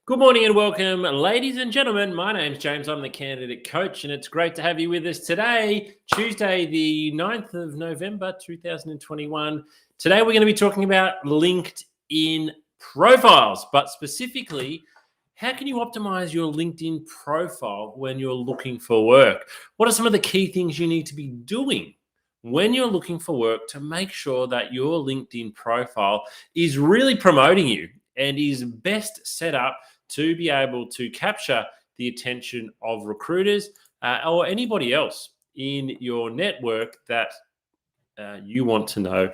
Good morning and welcome, ladies and gentlemen. My name's James. I'm the candidate coach, and it's great to have you with us today, Tuesday, the 9th of November, 2021. Today, we're going to be talking about LinkedIn profiles, but specifically, how can you optimize your LinkedIn profile when you're looking for work? What are some of the key things you need to be doing when you're looking for work to make sure that your LinkedIn profile is really promoting you and is best set up to be able to capture the attention of recruiters or anybody else in your network that you want to know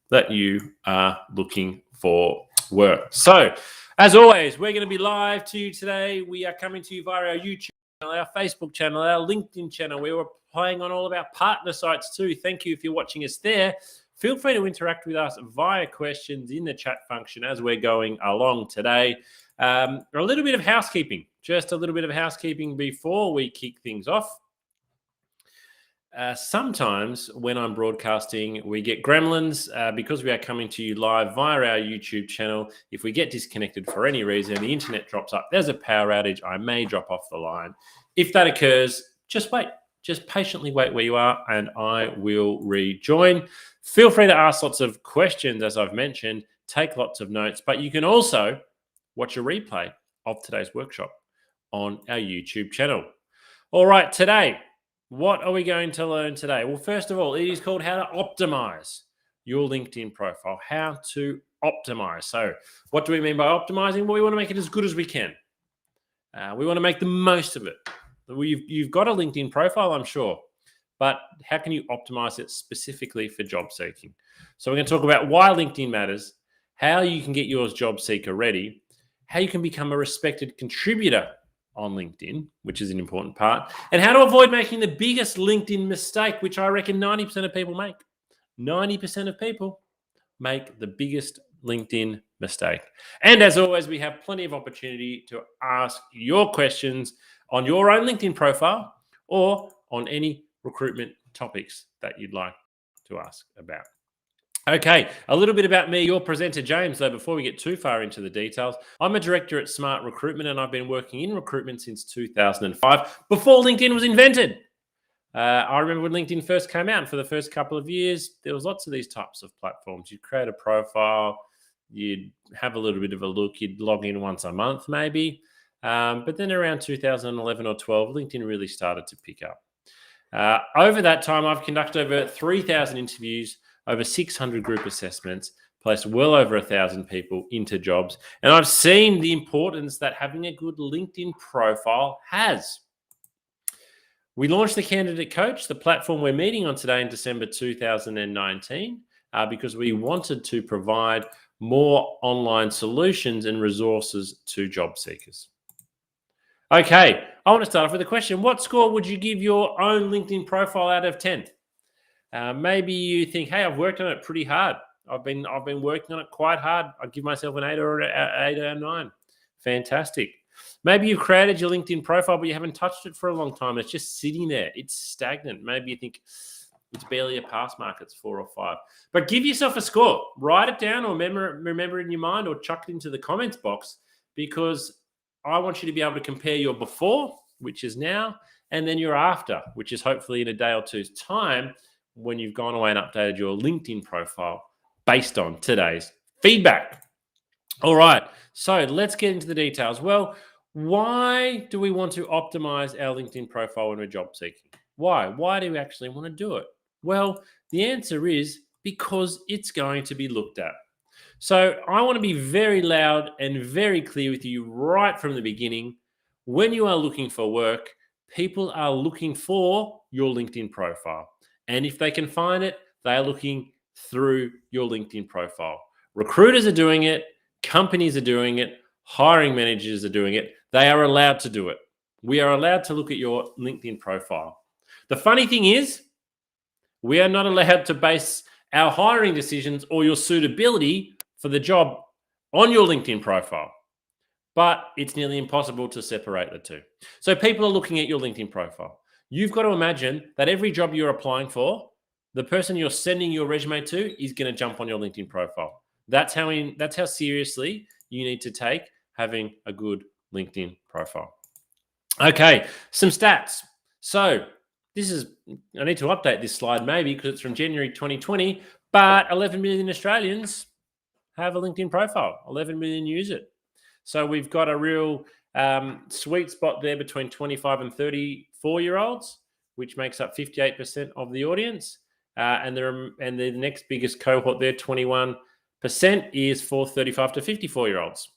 that you are looking for work. So, as always, we're going to be live to you today. We are coming to you via our YouTube channel, our Facebook channel, our LinkedIn channel. We were playing on all of our partner sites too. Thank you if you're watching us there. Feel free to interact with us via questions in the chat function as we're going along today. A little bit of housekeeping, just a little bit of housekeeping before we kick things off. Sometimes when I'm broadcasting, we get gremlins because we are coming to you live via our YouTube channel. If we get disconnected for any reason, the internet drops up, there's a power outage, I may drop off the line. If that occurs, just wait. Just patiently wait where you are and I will rejoin. Feel free to ask lots of questions, as I've mentioned, take lots of notes, but you can also watch a replay of today's workshop on our YouTube channel. All right, today, what are we going to learn today? Well, first of all, it is called how to optimize your LinkedIn profile, how to optimize. So what do we mean by optimizing? Well, we want to make it as good as we can. We want to make the most of it. You've got a LinkedIn profile, I'm sure, but how can you optimize it specifically for job seeking? So we're going to talk about why LinkedIn matters, how you can get yours job seeker ready, how you can become a respected contributor on LinkedIn, which is an important part, and how to avoid making the biggest LinkedIn mistake, which I reckon 90% of people make. 90% of people make the biggest LinkedIn mistake. And as always, we have plenty of opportunity to ask your questions on your own LinkedIn profile or on any recruitment topics that you'd like to ask about. Okay, a little bit about me, your presenter, James, though, before we get too far into the details. I'm a director at Smart Recruitment, and I've been working in recruitment since 2005, before LinkedIn was invented. I remember when LinkedIn first came out, and for the first couple of years, there was lots of these types of platforms. You'd create a profile, you'd have a little bit of a look, you'd log in once a month maybe. But then around 2011 or 12, LinkedIn really started to pick up. Over that time, I've conducted over 3,000 interviews, over 600 group assessments, placed well over 1,000 people into jobs. And I've seen the importance that having a good LinkedIn profile has. We launched the Candidate Coach, the platform we're meeting on today in December 2019, because we wanted to provide more online solutions and resources to job seekers. Okay, I want to start off with a question. What score would you give your own LinkedIn profile out of 10? Maybe you think, hey, I've worked on it pretty hard. I've been working on it quite hard. I'd give myself an 8 or a 9. Fantastic. Maybe you've created your LinkedIn profile, but you haven't touched it for a long time. It's just sitting there. It's stagnant. Maybe you think it's barely a pass mark. It's 4 or 5. But give yourself a score. Write it down or remember it in your mind or chuck it into the comments box, because I want you to be able to compare your before, which is now, and then your after, which is hopefully in a day or two's time when you've gone away and updated your LinkedIn profile based on today's feedback. All right, so let's get into the details. Well, why do we want to optimize our LinkedIn profile when we're job seeking? Why? Why do we actually want to do it? Well, the answer is because it's going to be looked at. So I want to be very loud and very clear with you right from the beginning. When you are looking for work, people are looking for your LinkedIn profile. And if they can find it, they are looking through your LinkedIn profile. Recruiters are doing it. Companies are doing it. Hiring managers are doing it. They are allowed to do it. We are allowed to look at your LinkedIn profile. The funny thing is, we are not allowed to base our hiring decisions or your suitability for the job on your LinkedIn profile. But it's nearly impossible to separate the two. So people are looking at your LinkedIn profile. You've got to imagine that every job you're applying for, the person you're sending your resume to is going to jump on your LinkedIn profile. That's how seriously you need to take having a good LinkedIn profile. Okay, some stats. So this is, I need to update this slide maybe because it's from January 2020, but 11 million Australians have a LinkedIn profile. 11 million use it. So we've got a real sweet spot there between 25 and 34-year-olds, which makes up 58% of the audience. And the next biggest cohort there, 21%, is for 35 to 54-year-olds.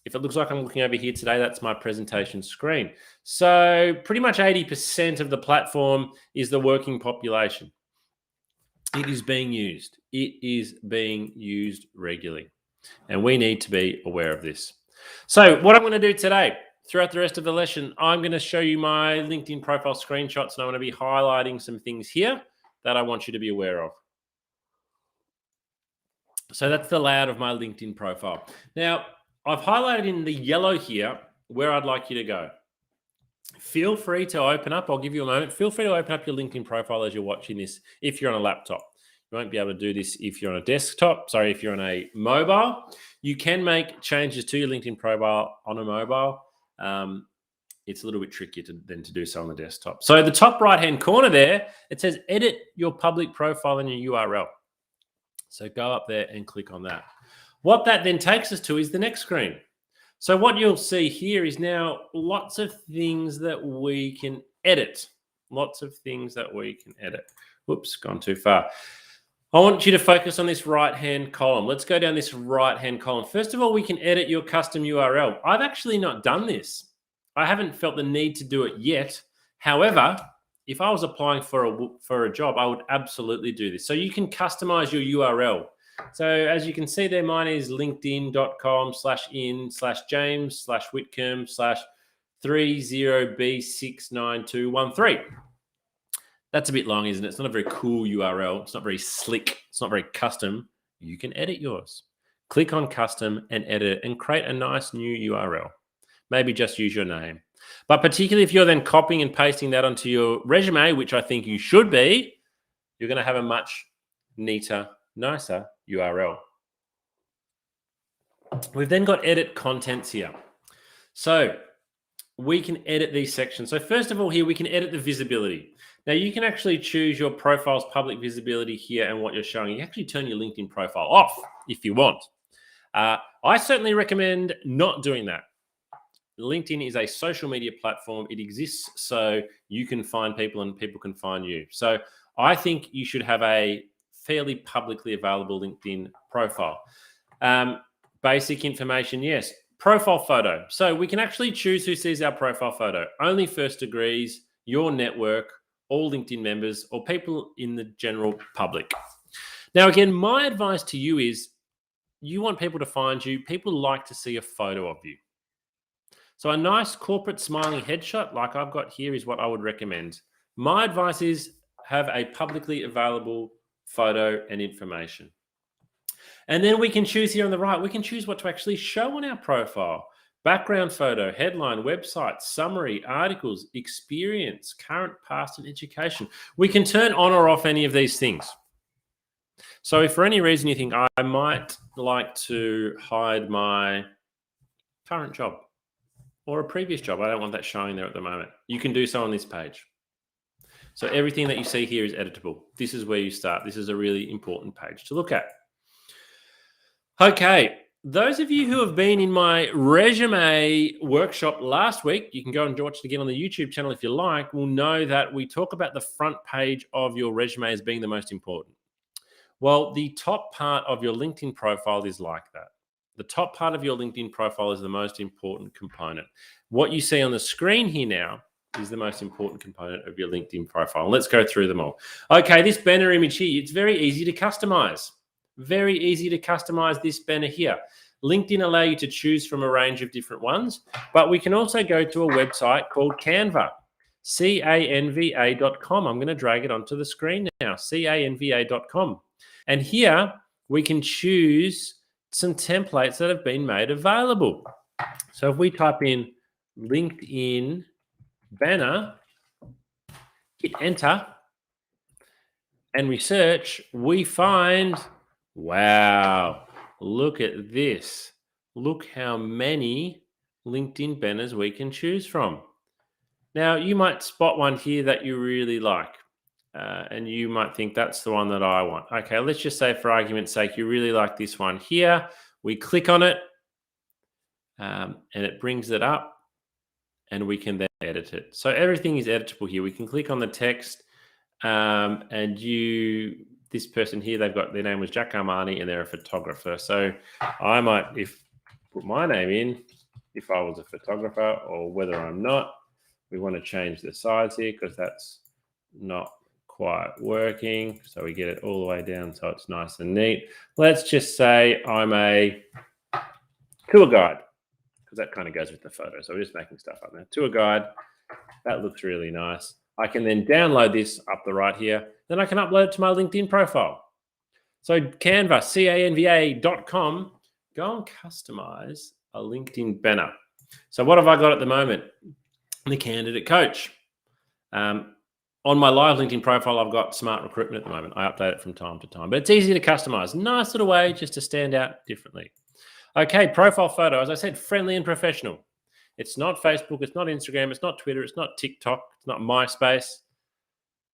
If it looks like I'm looking over here today, that's my presentation screen. So pretty much 80% of the platform is the working population. It is being used. It is being used regularly. And we need to be aware of this. So what I'm going to do today, throughout the rest of the lesson, I'm going to show you my LinkedIn profile screenshots, and I'm going to be highlighting some things here that I want you to be aware of. So that's the layout of my LinkedIn profile. Now, I've highlighted in the yellow here where I'd like you to go. Feel free to open up. I'll give you a moment. Feel free to open up your LinkedIn profile as you're watching this if you're on a laptop. You won't be able to do this if you're on a desktop. Sorry, if you're on a mobile. You can make changes to your LinkedIn profile on a mobile. It's a little bit trickier than to do so on the desktop. So the top right-hand corner there, it says edit your public profile and your URL. So go up there and click on that. What that then takes us to is the next screen. So what you'll see here is now lots of things that we can edit. Lots of things that we can edit. Whoops, gone too far. I want you to focus on this right-hand column. Let's go down this right-hand column. First of all, we can edit your custom URL. I've actually not done this. I haven't felt the need to do it yet. However, if I was applying for a job, I would absolutely do this. So you can customize your URL. So as you can see there, mine is linkedin.com/in/james/whitcomb/30b69213. That's a bit long, isn't it? It's not a very cool URL. It's not very slick. It's not very custom. You can edit yours. Click on custom and edit and create a nice new URL. Maybe just use your name. But particularly if you're then copying and pasting that onto your resume, which I think you should be, you're going to have a much neater, nicer URL. We've then got edit contents here. So we can edit these sections. So first of all here, we can edit the visibility. Now you can actually choose your profile's public visibility here and what you're showing. You can actually turn your LinkedIn profile off if you want. I certainly recommend not doing that. LinkedIn is a social media platform. It exists so you can find people and people can find you. So I think you should have a fairly publicly available LinkedIn profile. Basic information, yes. Profile photo. So we can actually choose who sees our profile photo. Only first degrees, your network, all LinkedIn members, or people in the general public. Now, again, my advice to you is you want people to find you. People like to see a photo of you. So a nice corporate smiling headshot like I've got here is what I would recommend. My advice is have a publicly available photo and information. And then we can choose here on the right, we can choose what to actually show on our profile. Background photo, headline, website, summary, articles, experience, current, past, and education. We can turn on or off any of these things. So if for any reason you think I might like to hide my current job or a previous job, I don't want that showing there at the moment, you can do so on this page. So everything that you see here is editable. This is where you start. This is a really important page to look at. Okay, those of you who have been in my resume workshop last week, you can go and watch it again on the YouTube channel if you like, will know that we talk about the front page of your resume as being the most important. Well, the top part of your LinkedIn profile is like that. The top part of your LinkedIn profile is the most important component. What you see on the screen here now is the most important component of your LinkedIn profile. Let's go through them all. Okay, this banner image here, it's very easy to customize. Very easy to customize this banner here. LinkedIn allow you to choose from a range of different ones, but we can also go to a website called Canva, canva.com. I'm going to drag it onto the screen now, canva.com. And here we can choose some templates that have been made available. So if we type in LinkedIn banner, hit enter, and we search, we find, wow, look at this. Look how many LinkedIn banners we can choose from. Now, you might spot one here that you really like, and you might think that's the one that I want. Okay, let's just say for argument's sake, you really like this one here. We click on it, and it brings it up, and we can then edit it. So everything is editable here. We can click on the text, and this person here, their name was Jack Armani, and they're a photographer. So I might, put my name in, if I was a photographer, or whether I'm not. We want to change the size here because that's not quite working. So we get it all the way down so it's nice and neat. Let's just say I'm a tour guide, because that kind of goes with the photo. So we're just making stuff up now. Tour guide, that looks really nice. I can then download this up the right here. Then I can upload it to my LinkedIn profile. So Canva, canva.com, go and customize a LinkedIn banner. So what have I got at the moment? The candidate coach. On my live LinkedIn profile, I've got smart recruitment at the moment. I update it from time to time, but it's easy to customize. Nice little way just to stand out differently. Okay, profile photo. As I said, friendly and professional. It's not Facebook. It's not Instagram. It's not Twitter. It's not TikTok. It's not MySpace.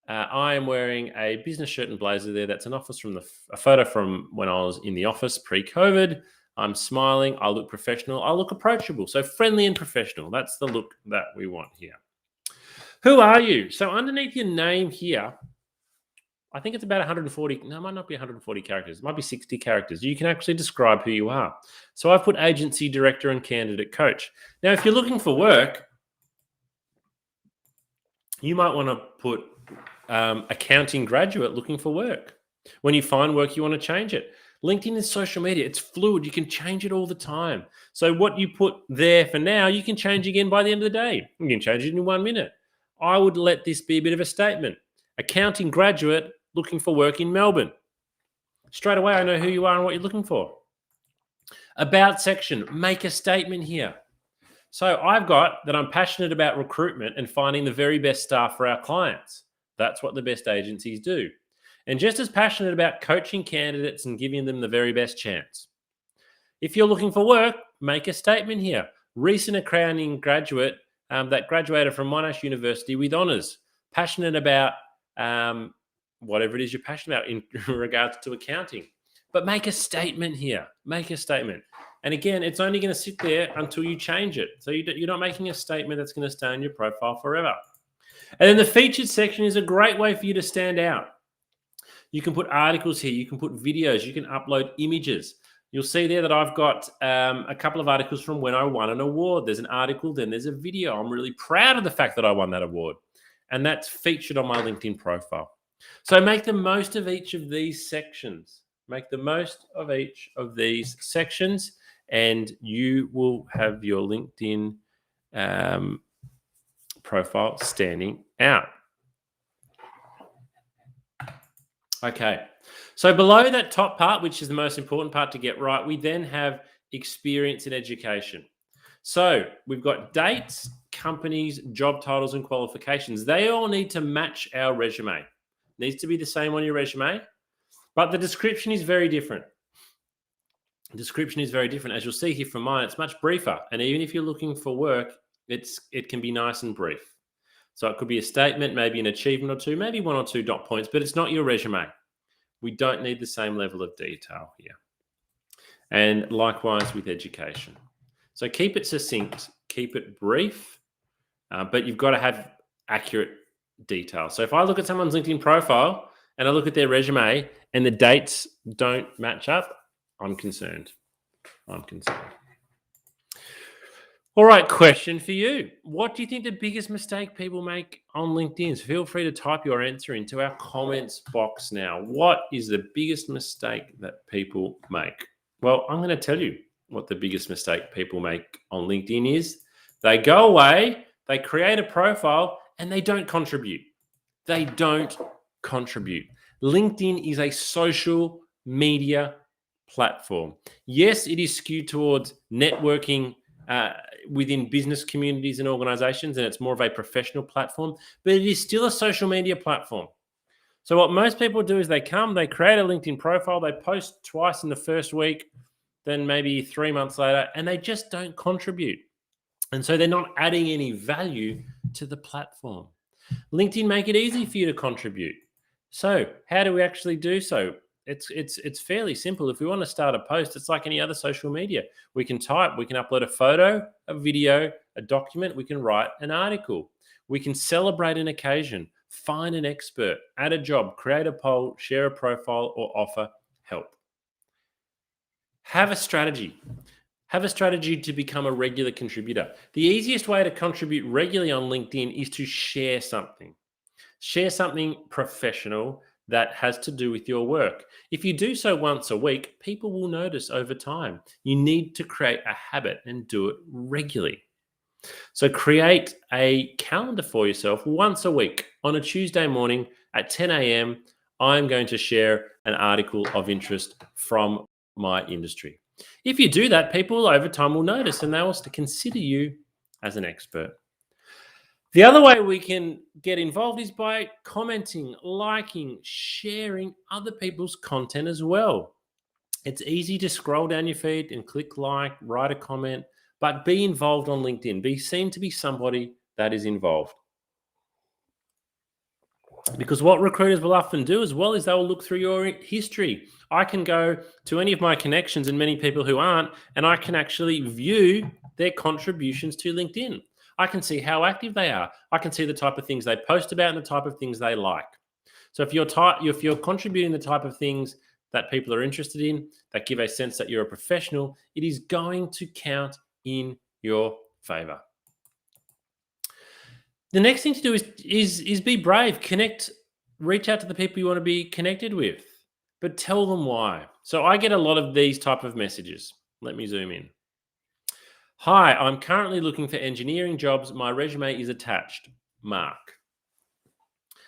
I am wearing a business shirt and blazer there. That's a photo from when I was in the office pre-COVID. I'm smiling. I look professional. I look approachable. So friendly and professional. That's the look that we want here. Who are you? So underneath your name here, I think it's about 140. No, it might not be 140 characters. It might be 60 characters. You can actually describe who you are. So I've put agency director and candidate coach. Now, if you're looking for work, you might want to put accounting graduate looking for work. When you find work, you want to change it. LinkedIn is social media. It's fluid. You can change it all the time. So what you put there for now, you can change again by the end of the day. You can change it in 1 minute. I would let this be a bit of a statement. Accounting graduate looking for work in Melbourne. Straight away, I know who you are and what you're looking for. About section, make a statement here. So I've got that I'm passionate about recruitment and finding the very best staff for our clients. That's what the best agencies do. And just as passionate about coaching candidates and giving them the very best chance. If you're looking for work, make a statement here. Recent accounting graduate that graduated from Monash University with honours. Passionate about whatever it is you're passionate about in regards to accounting. But make a statement here. Make a statement. And again, it's only going to sit there until you change it. So you're not making a statement that's going to stay on your profile forever. And then the featured section is a great way for you to stand out. You can put articles here. You can put videos. You can upload images. You'll see there that I've got a couple of articles from when I won an award. There's an article, then there's a video. I'm really proud of the fact that I won that award. And that's featured on my LinkedIn profile. So make the most of each of these sections. Make the most of each of these sections, and you will have your LinkedIn profile standing out. Okay, so below that top part, which is the most important part to get right, we then have experience in education. So we've got dates, companies, job titles, and qualifications. They all need to match our resume. It needs to be the same on your resume, but the description is very different. The description is very different. As you'll see here from mine, it's much briefer. And even if you're looking for work, it can be nice and brief. So it could be a statement, maybe an achievement or two, maybe 1 or 2 dot points, but it's not your resume. We don't need the same level of detail here. And likewise with education. So keep it succinct, keep it brief, but you've got to have accurate detail. So if I look at someone's LinkedIn profile and I look at their resume and the dates don't match up, I'm concerned. I'm concerned. All right, question for you. What do you think the biggest mistake people make on LinkedIn? So feel free to type your answer into our comments box now. What is the biggest mistake that people make? Well, I'm going to tell you what the biggest mistake people make on LinkedIn is. They go away, they create a profile, and they don't contribute. They don't contribute. LinkedIn is a social media platform. Yes, it is skewed towards networking within business communities and organizations, and it's more of a professional platform, but it is still a social media platform. So what most people do is they create a LinkedIn profile, they post twice in the first week, then maybe 3 months later, and they just don't contribute. And so they're not adding any value to the platform. LinkedIn make it easy for you to contribute. So how do we actually do so? It's fairly simple. If we want to start a post, it's like any other social media. We can type, we can upload a photo, a video, a document, we can write an article. We can celebrate an occasion, find an expert, add a job, create a poll, share a profile, or offer help. Have a strategy. Have a strategy to become a regular contributor. The easiest way to contribute regularly on LinkedIn is to share something. Share something professional that has to do with your work. If you do so once a week, people will notice over time. You need to create a habit and do it regularly. So create a calendar for yourself once a week. On a Tuesday morning at 10 a.m., I'm going to share an article of interest from my industry. If you do that, people over time will notice and they will consider you as an expert. The other way we can get involved is by commenting, liking, sharing other people's content as well. It's easy to scroll down your feed and click like, write a comment, but be involved on LinkedIn. Be seen to be somebody that is involved. Because what recruiters will often do as well is they will look through your history. I can go to any of my connections and many people who aren't, and I can actually view their contributions to LinkedIn. I can see how active they are. I can see the type of things they post about and the type of things they like. So if you're contributing the type of things that people are interested in, that give a sense that you're a professional, it is going to count in your favor. The next thing to do is be brave. Connect, reach out to the people you want to be connected with, but tell them why. So I get a lot of these type of messages. Let me zoom in. Hi, I'm currently looking for engineering jobs. My resume is attached. Mark.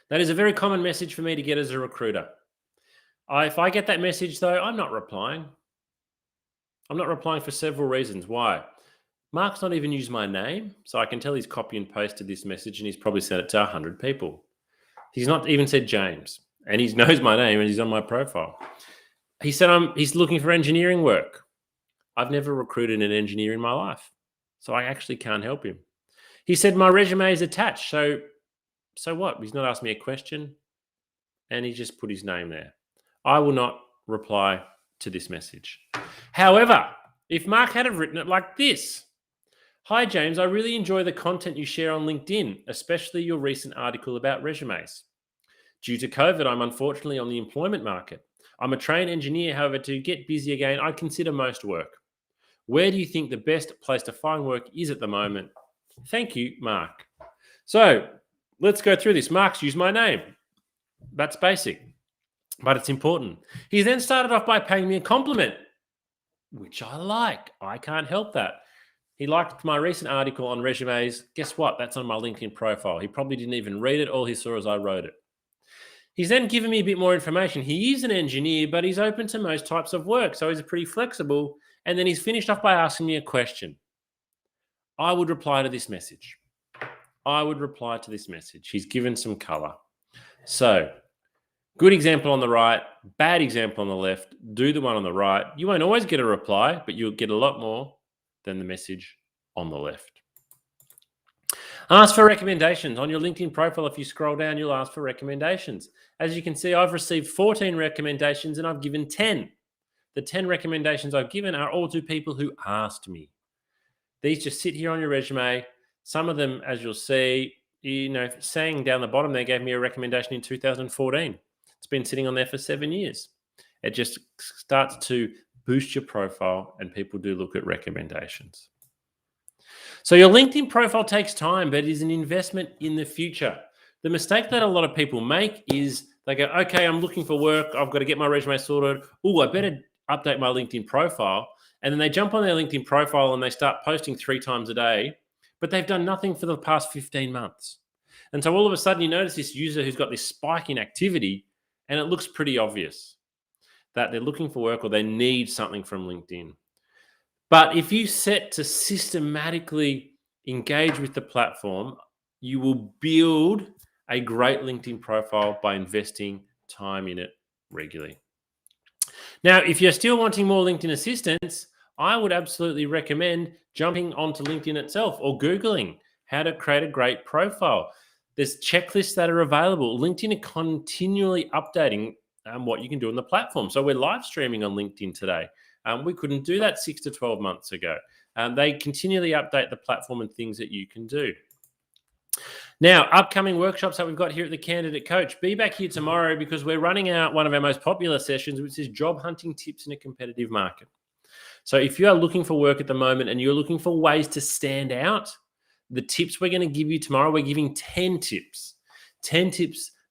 That is a very common message for me to get as a recruiter. If I get that message though, I'm not replying. I'm not replying for several reasons. Why? Mark's not even used my name, so I can tell he's copy and pasted this message and he's probably sent it to 100 people. He's not even said James, and he knows my name and he's on my profile. He said he's looking for engineering work. I've never recruited an engineer in my life, so I actually can't help him. He said my resume is attached, so what? He's not asked me a question, and he just put his name there. I will not reply to this message. However, if Mark had have written it like this: Hi, James, I really enjoy the content you share on LinkedIn, especially your recent article about resumes. Due to COVID, I'm unfortunately on the employment market. I'm a trained engineer, however, to get busy again, I'd consider most work. Where do you think the best place to find work is at the moment? Thank you, Mark. So let's go through this. Mark's used my name. That's basic, but it's important. He then started off by paying me a compliment, which I like. I can't help that. He liked my recent article on resumes. Guess what? That's on my LinkedIn profile. He probably didn't even read it. All he saw is I wrote it. He's then given me a bit more information. He is an engineer, but he's open to most types of work. So he's pretty flexible. And then he's finished off by asking me a question. I would reply to this message. He's given some color. So good example on the right, bad example on the left. Do the one on the right. You won't always get a reply, but you'll get a lot more than the message on the left. Ask for recommendations. On your LinkedIn profile, if you scroll down, you'll ask for recommendations. As you can see, I've received 14 recommendations and I've given 10. The 10 recommendations I've given are all to people who asked me. These just sit here on your resume. Some of them, as you'll see, saying down the bottom, they gave me a recommendation in 2014. It's been sitting on there for 7 years. It just starts to boost your profile and people do look at recommendations. So your LinkedIn profile takes time, but it is an investment in the future. The mistake that a lot of people make is they go, okay, I'm looking for work. I've got to get my resume sorted. Oh, I better update my LinkedIn profile. And then they jump on their LinkedIn profile and they start posting 3 times a day, but they've done nothing for the past 15 months. And so all of a sudden you notice this user who's got this spike in activity and it looks pretty obvious that they're looking for work or they need something from LinkedIn. But if you set to systematically engage with the platform, you will build a great LinkedIn profile by investing time in it regularly. Now, if you're still wanting more LinkedIn assistance, I would absolutely recommend jumping onto LinkedIn itself or Googling how to create a great profile. There's checklists that are available. LinkedIn are continually updating what you can do on the platform. So we're live streaming on LinkedIn today. We couldn't do that 6 to 12 months ago. They continually update the platform and things that you can do. Now, upcoming workshops that we've got here at the Candidate Coach. Be back here tomorrow because we're running out one of our most popular sessions, which is job hunting tips in a competitive market. So if you are looking for work at the moment and you're looking for ways to stand out, the tips we're going to give you tomorrow, we're giving 10 tips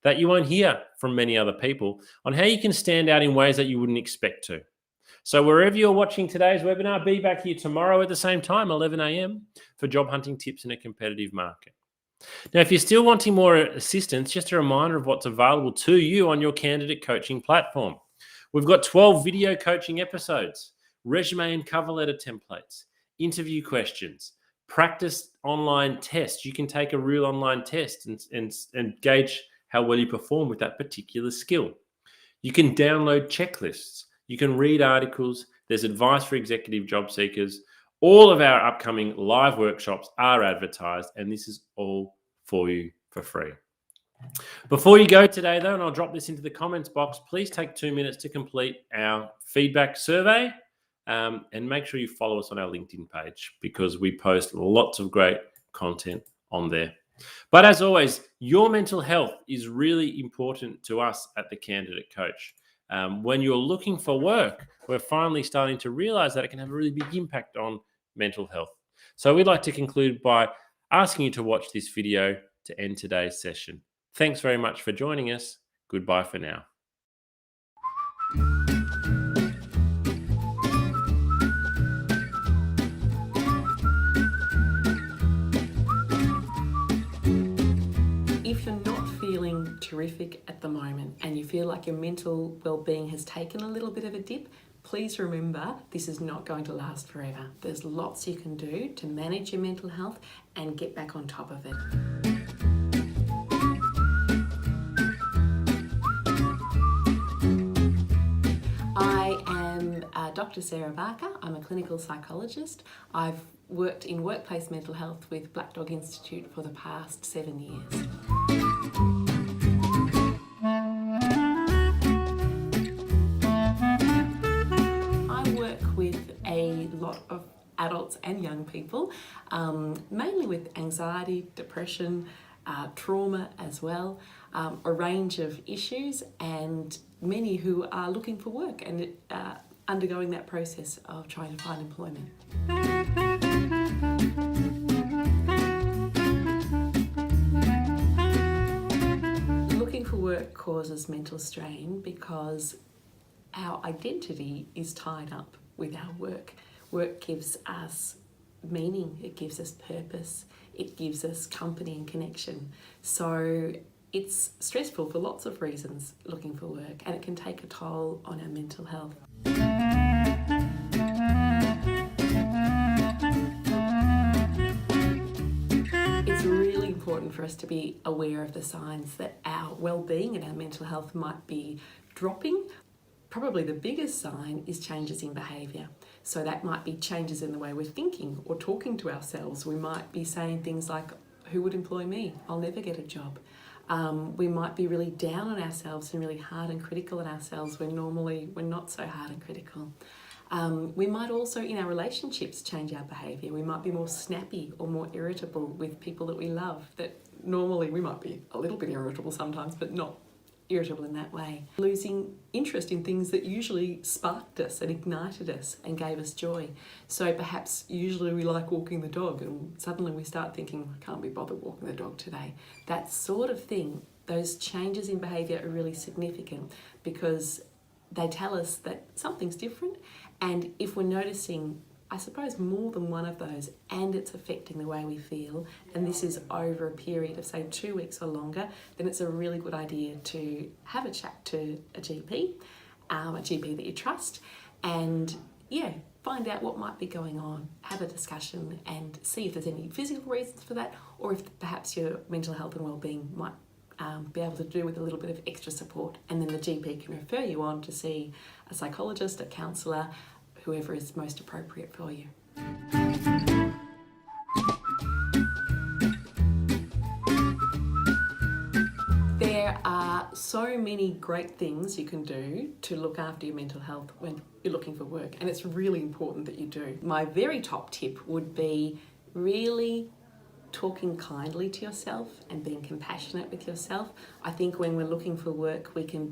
that you won't hear from many other people on how you can stand out in ways that you wouldn't expect to. So wherever you're watching today's webinar, be back here tomorrow at the same time, 11 a.m. for job hunting tips in a competitive market. Now, if you're still wanting more assistance, just a reminder of what's available to you on your candidate coaching platform. We've got 12 video coaching episodes, resume and cover letter templates, interview questions, practice online tests. You can take a real online test and gauge how well you perform with that particular skill. You can download checklists. You can read articles. There's advice for executive job seekers. All of our upcoming live workshops are advertised, and this is all for you for free. Before you go today, though, and I'll drop this into the comments box, please take 2 minutes to complete our feedback survey, and make sure you follow us on our LinkedIn page because we post lots of great content on there. But as always, your mental health is really important to us at the Candidate Coach. When you're looking for work, we're finally starting to realize that it can have a really big impact on mental health. So we'd like to conclude by asking you to watch this video to end today's session. Thanks very much for joining us. Goodbye for now. If you're not feeling terrific at the moment and you feel like your mental well-being has taken a little bit of a dip, please remember this is not going to last forever. There's lots you can do to manage your mental health and get back on top of it. I am Dr. Sarah Barker. I'm a clinical psychologist. I've worked in workplace mental health with Black Dog Institute for the past 7 years. I work with a lot of adults and young people, mainly with anxiety, depression, trauma as well, a range of issues, and many who are looking for work and undergoing that process of trying to find employment. Looking for work causes mental strain because our identity is tied up with our work. Work gives us meaning, it gives us purpose, it gives us company and connection. So it's stressful for lots of reasons looking for work, and it can take a toll on our mental health. It's really important for us to be aware of the signs that our well-being and our mental health might be dropping. Probably the biggest sign is changes in behaviour. So that might be changes in the way we're thinking or talking to ourselves. We might be saying things like, who would employ me? I'll never get a job. We might be really down on ourselves and really hard and critical on ourselves when normally we're not so hard and critical. We might also, in our relationships, change our behaviour. We might be more snappy or more irritable with people that we love. That normally we might be a little bit irritable sometimes, but not irritable in that way. Losing interest in things that usually sparked us and ignited us and gave us joy. So perhaps usually we like walking the dog and suddenly we start thinking, I can't be bothered walking the dog today. That sort of thing, those changes in behaviour are really significant because they tell us that something's different, and if we're noticing, I suppose, more than one of those and it's affecting the way we feel, and this is over a period of say 2 weeks or longer, then it's a really good idea to have a chat to a GP that you trust, and find out what might be going on, have a discussion and see if there's any physical reasons for that, or if perhaps your mental health and well-being might be able to do with a little bit of extra support, and then the GP can refer you on to see a psychologist, a counsellor, whoever is most appropriate for you. There are so many great things you can do to look after your mental health when you're looking for work, and it's really important that you do. My very top tip would be really talking kindly to yourself and being compassionate with yourself. I think when we're looking for work, we can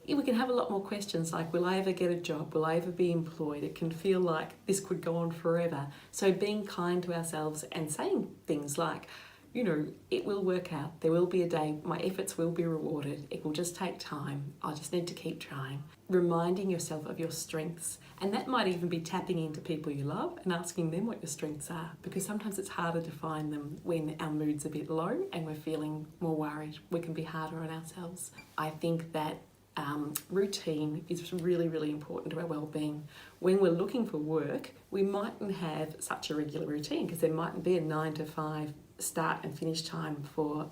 have a lot more questions like, will I ever get a job? Will I ever be employed? It can feel like this could go on forever. So being kind to ourselves and saying things like, you know, it will work out. There will be a day, my efforts will be rewarded. It will just take time. I just need to keep trying. Reminding yourself of your strengths. And that might even be tapping into people you love and asking them what your strengths are, because sometimes it's harder to find them when our mood's a bit low and we're feeling more worried. We can be harder on ourselves. I think that routine is really, really important to our well-being. When we're looking for work, we mightn't have such a regular routine because there mightn't be a 9 to 5 start and finish time for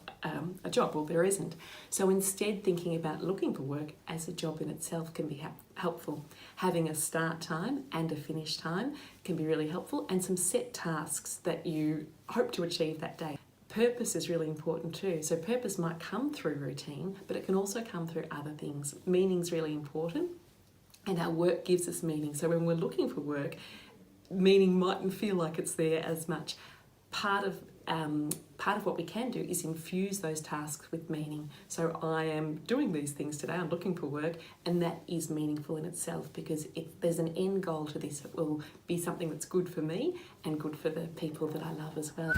a job, or there isn't. So instead, thinking about looking for work as a job in itself can be helpful. Having a start time and a finish time can be really helpful, and some set tasks that you hope to achieve that day. Purpose is really important too. So purpose might come through routine, but it can also come through other things. Meaning's really important, and our work gives us meaning. So when we're looking for work, meaning mightn't feel like it's there as much. Part of what we can do is infuse those tasks with meaning. So I am doing these things today, I'm looking for work, and that is meaningful in itself, because there's an end goal to this. It will be something that's good for me and good for the people that I love as well.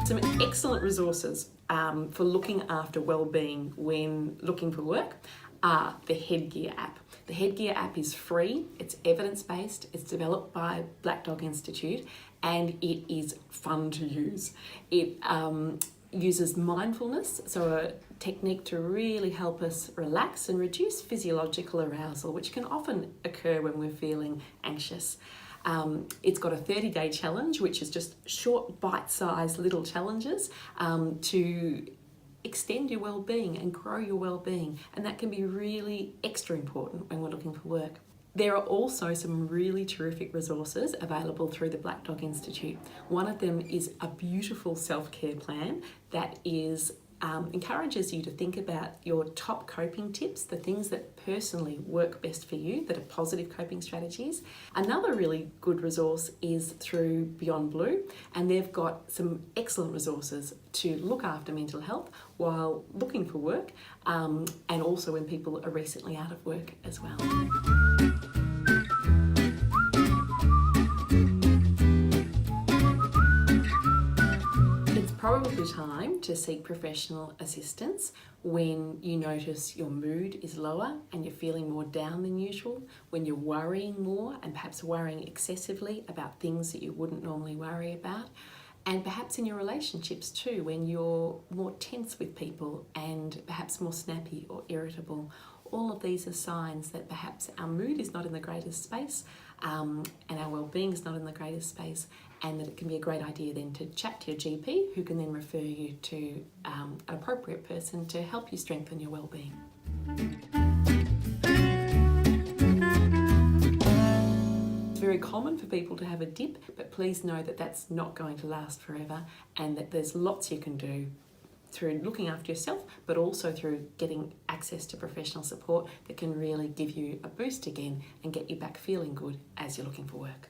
Some excellent resources for looking after well-being when looking for work are the Headgear app. The Headgear app is free, it's evidence-based, it's developed by Black Dog Institute, and it is fun to use. It uses mindfulness, so a technique to really help us relax and reduce physiological arousal, which can often occur when we're feeling anxious. It's got a 30-day challenge, which is just short, bite-sized little challenges to extend your well-being and grow your well-being, and that can be really extra important when we're looking for work. There are also some really terrific resources available through the Black Dog Institute. One of them is a beautiful self-care plan that encourages you to think about your top coping tips, the things that personally work best for you, that are positive coping strategies. Another really good resource is through Beyond Blue, and they've got some excellent resources to look after mental health while looking for work, and also when people are recently out of work as well. Probably time to seek professional assistance when you notice your mood is lower and you're feeling more down than usual, when you're worrying more and perhaps worrying excessively about things that you wouldn't normally worry about, and perhaps in your relationships too, when you're more tense with people and perhaps more snappy or irritable. All of these are signs that perhaps our mood is not in the greatest space, and our well-being is not in the greatest space, and that it can be a great idea then to chat to your GP, who can then refer you to an appropriate person to help you strengthen your well-being. It's very common for people to have a dip, but please know that that's not going to last forever, and that there's lots you can do through looking after yourself, but also through getting access to professional support that can really give you a boost again and get you back feeling good as you're looking for work.